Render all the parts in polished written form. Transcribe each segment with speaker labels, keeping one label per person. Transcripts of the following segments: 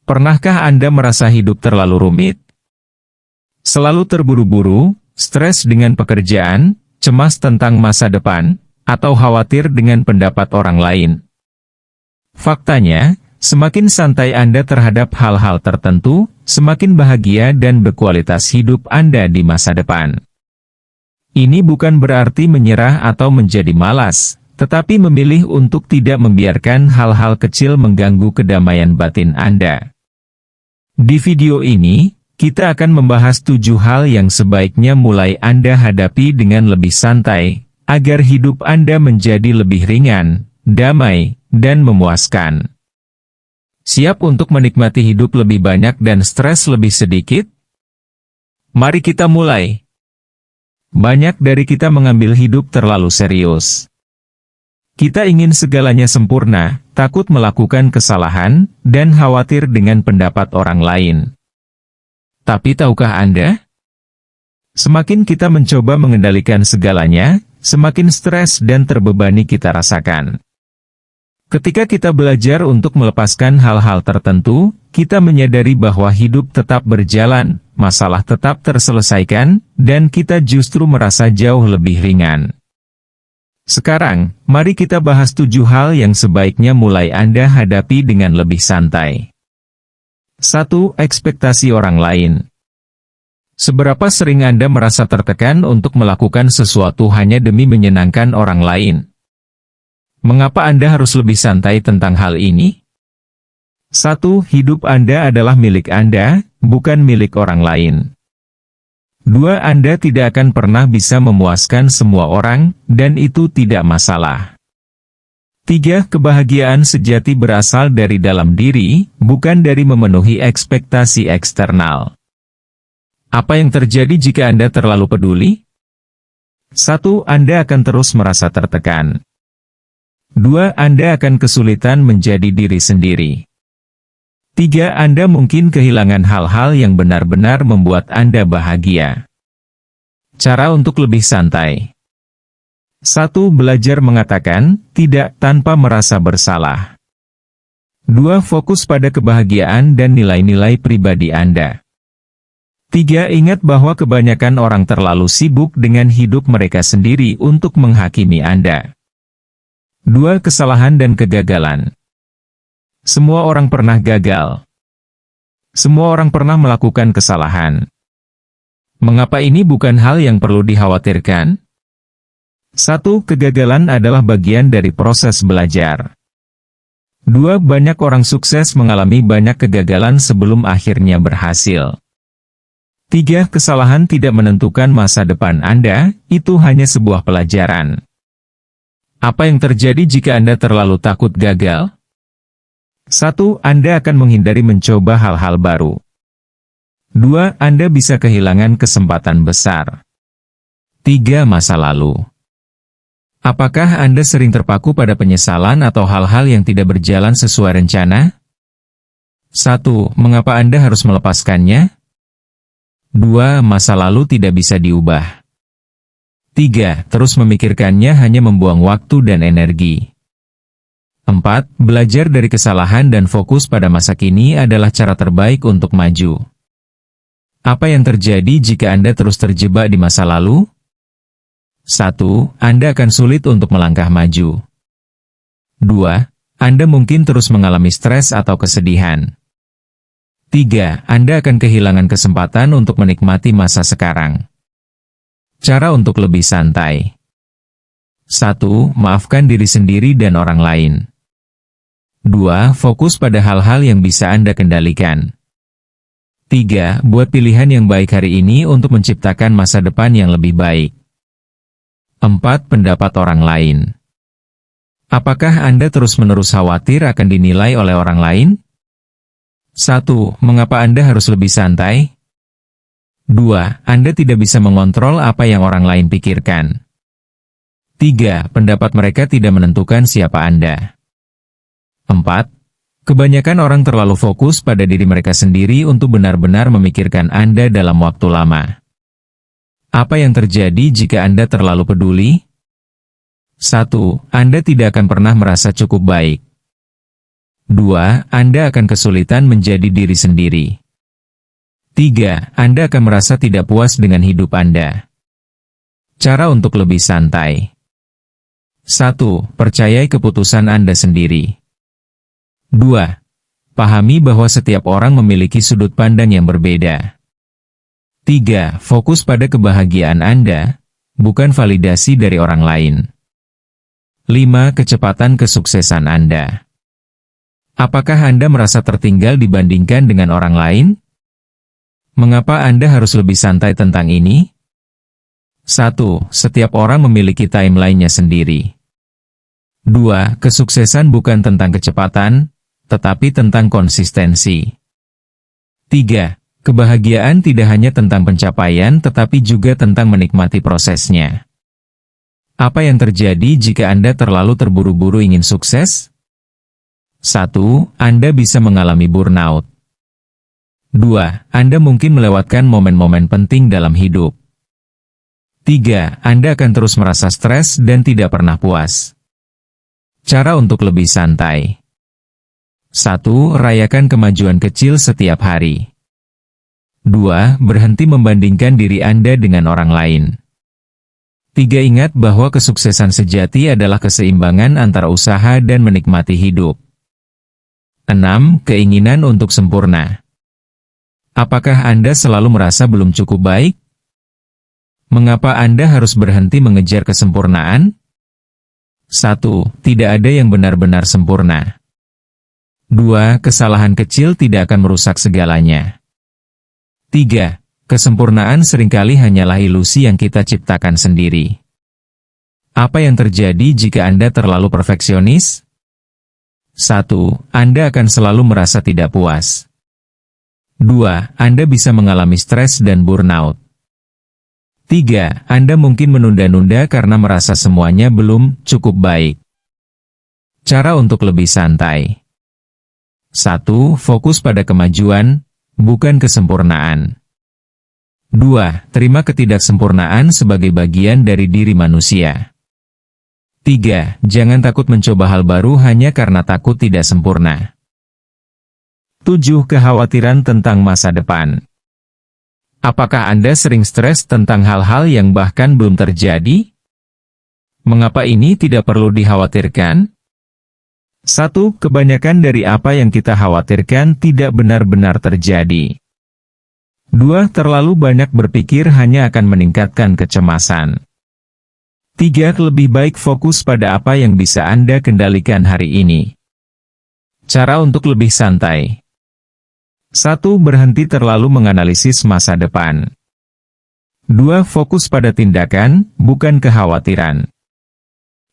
Speaker 1: Pernahkah Anda merasa hidup terlalu rumit? Selalu terburu-buru, stres dengan pekerjaan, cemas tentang masa depan, atau khawatir dengan pendapat orang lain? Faktanya, semakin santai Anda terhadap hal-hal tertentu, semakin bahagia dan berkualitas hidup Anda di masa depan. Ini bukan berarti menyerah atau menjadi malas, tetapi memilih untuk tidak membiarkan hal-hal kecil mengganggu kedamaian batin Anda. Di video ini, kita akan membahas 7 hal yang sebaiknya mulai Anda hadapi dengan lebih santai, agar hidup Anda menjadi lebih ringan, damai, dan memuaskan. Siap untuk menikmati hidup lebih banyak dan stres lebih sedikit? Mari kita mulai. Banyak dari kita mengambil hidup terlalu serius. Kita ingin segalanya sempurna, takut melakukan kesalahan, dan khawatir dengan pendapat orang lain. Tapi tahukah Anda? Semakin kita mencoba mengendalikan segalanya, semakin stres dan terbebani kita rasakan. Ketika kita belajar untuk melepaskan hal-hal tertentu, kita menyadari bahwa hidup tetap berjalan, masalah tetap terselesaikan, dan kita justru merasa jauh lebih ringan. Sekarang, mari kita bahas 7 hal yang sebaiknya mulai Anda hadapi dengan lebih santai. 1. Ekspektasi orang lain. Seberapa sering Anda merasa tertekan untuk melakukan sesuatu hanya demi menyenangkan orang lain? Mengapa Anda harus lebih santai tentang hal ini? 1. Hidup Anda adalah milik Anda, bukan milik orang lain. 2. Anda tidak akan pernah bisa memuaskan semua orang, dan itu tidak masalah. 3. Kebahagiaan sejati berasal dari dalam diri, bukan dari memenuhi ekspektasi eksternal. Apa yang terjadi jika Anda terlalu peduli? 1. Anda akan terus merasa tertekan. 2. Anda akan kesulitan menjadi diri sendiri. 3. Anda mungkin kehilangan hal-hal yang benar-benar membuat Anda bahagia. Cara untuk lebih santai. 1. Belajar mengatakan tidak tanpa merasa bersalah. 2. Fokus pada kebahagiaan dan nilai-nilai pribadi Anda. 3. Ingat bahwa kebanyakan orang terlalu sibuk dengan hidup mereka sendiri untuk menghakimi Anda. 2. Kesalahan dan kegagalan. Semua orang pernah gagal. Semua orang pernah melakukan kesalahan. Mengapa ini bukan hal yang perlu dikhawatirkan? 1. Kegagalan adalah bagian dari proses belajar. 2. Banyak orang sukses mengalami banyak kegagalan sebelum akhirnya berhasil. 3. Kesalahan tidak menentukan masa depan Anda, itu hanya sebuah pelajaran. Apa yang terjadi jika Anda terlalu takut gagal? 1. Anda akan menghindari mencoba hal-hal baru. 2. Anda bisa kehilangan kesempatan besar. 3. Masa lalu. Apakah Anda sering terpaku pada penyesalan atau hal-hal yang tidak berjalan sesuai rencana? 1. Mengapa Anda harus melepaskannya? 2. Masa lalu tidak bisa diubah. 3. Terus memikirkannya hanya membuang waktu dan energi. 4. Belajar dari kesalahan dan fokus pada masa kini adalah cara terbaik untuk maju. Apa yang terjadi jika Anda terus terjebak di masa lalu? 1. Anda akan sulit untuk melangkah maju. 2. Anda mungkin terus mengalami stres atau kesedihan. 3. Anda akan kehilangan kesempatan untuk menikmati masa sekarang. Cara untuk lebih santai. 1. Maafkan diri sendiri dan orang lain. 2. Fokus pada hal-hal yang bisa Anda kendalikan. 3. Buat pilihan yang baik hari ini untuk menciptakan masa depan yang lebih baik. 4. Pendapat orang lain. Apakah Anda terus-menerus khawatir akan dinilai oleh orang lain? 1. Mengapa Anda harus lebih santai? 2. Anda tidak bisa mengontrol apa yang orang lain pikirkan. 3. Pendapat mereka tidak menentukan siapa Anda. 4. Kebanyakan orang terlalu fokus pada diri mereka sendiri untuk benar-benar memikirkan Anda dalam waktu lama. Apa yang terjadi jika Anda terlalu peduli? 1. Anda tidak akan pernah merasa cukup baik. 2. Anda akan kesulitan menjadi diri sendiri. 3. Anda akan merasa tidak puas dengan hidup Anda. Cara untuk lebih santai. 1. Percayai keputusan Anda sendiri. 2. Pahami bahwa setiap orang memiliki sudut pandang yang berbeda. 3. Fokus pada kebahagiaan Anda, bukan validasi dari orang lain. 5. Kecepatan kesuksesan Anda. Apakah Anda merasa tertinggal dibandingkan dengan orang lain? Mengapa Anda harus lebih santai tentang ini? 1. Setiap orang memiliki timeline-nya sendiri. 2. Kesuksesan bukan tentang kecepatan, tetapi tentang konsistensi. 3. Kebahagiaan tidak hanya tentang pencapaian tetapi juga tentang menikmati prosesnya. Apa yang terjadi jika Anda terlalu terburu-buru ingin sukses? 1. Anda bisa mengalami burnout. 2. Anda mungkin melewatkan momen-momen penting dalam hidup. 3. Anda akan terus merasa stres dan tidak pernah puas. Cara untuk lebih santai. 1. Rayakan kemajuan kecil setiap hari. 2. Berhenti membandingkan diri Anda dengan orang lain. 3. Ingat bahwa kesuksesan sejati adalah keseimbangan antara usaha dan menikmati hidup. 6. Keinginan untuk sempurna. Apakah Anda selalu merasa belum cukup baik? Mengapa Anda harus berhenti mengejar kesempurnaan? 1. Tidak ada yang benar-benar sempurna. 2. Kesalahan kecil tidak akan merusak segalanya. 3. Kesempurnaan seringkali hanyalah ilusi yang kita ciptakan sendiri. Apa yang terjadi jika Anda terlalu perfeksionis? 1. Anda akan selalu merasa tidak puas. 2. Anda bisa mengalami stres dan burnout. 3. Anda mungkin menunda-nunda karena merasa semuanya belum cukup baik. Cara untuk lebih santai. 1. Fokus pada kemajuan, bukan kesempurnaan. 2. Terima ketidaksempurnaan sebagai bagian dari diri manusia. 3. Jangan takut mencoba hal baru hanya karena takut tidak sempurna. 7. Kekhawatiran tentang masa depan. Apakah Anda sering stres tentang hal-hal yang bahkan belum terjadi? Mengapa ini tidak perlu dikhawatirkan? 1. Kebanyakan dari apa yang kita khawatirkan tidak benar-benar terjadi. 2. Terlalu banyak berpikir hanya akan meningkatkan kecemasan. 3. Lebih baik fokus pada apa yang bisa Anda kendalikan hari ini. Cara untuk lebih santai. 1. Berhenti terlalu menganalisis masa depan. 2. Fokus pada tindakan, bukan kekhawatiran.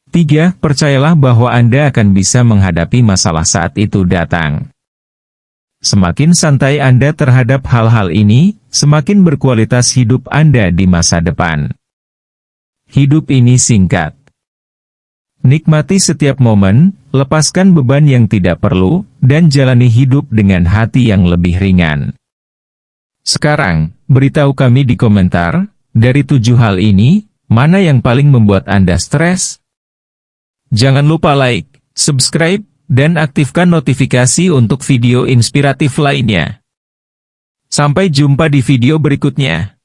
Speaker 1: 3. Percayalah bahwa Anda akan bisa menghadapi masalah saat itu datang. Semakin santai Anda terhadap hal-hal ini, semakin berkualitas hidup Anda di masa depan. Hidup ini singkat. Nikmati setiap momen, lepaskan beban yang tidak perlu, dan jalani hidup dengan hati yang lebih ringan. Sekarang, beritahu kami di komentar, dari 7 hal ini, mana yang paling membuat Anda stres? Jangan lupa like, subscribe, dan aktifkan notifikasi untuk video inspiratif lainnya. Sampai jumpa di video berikutnya.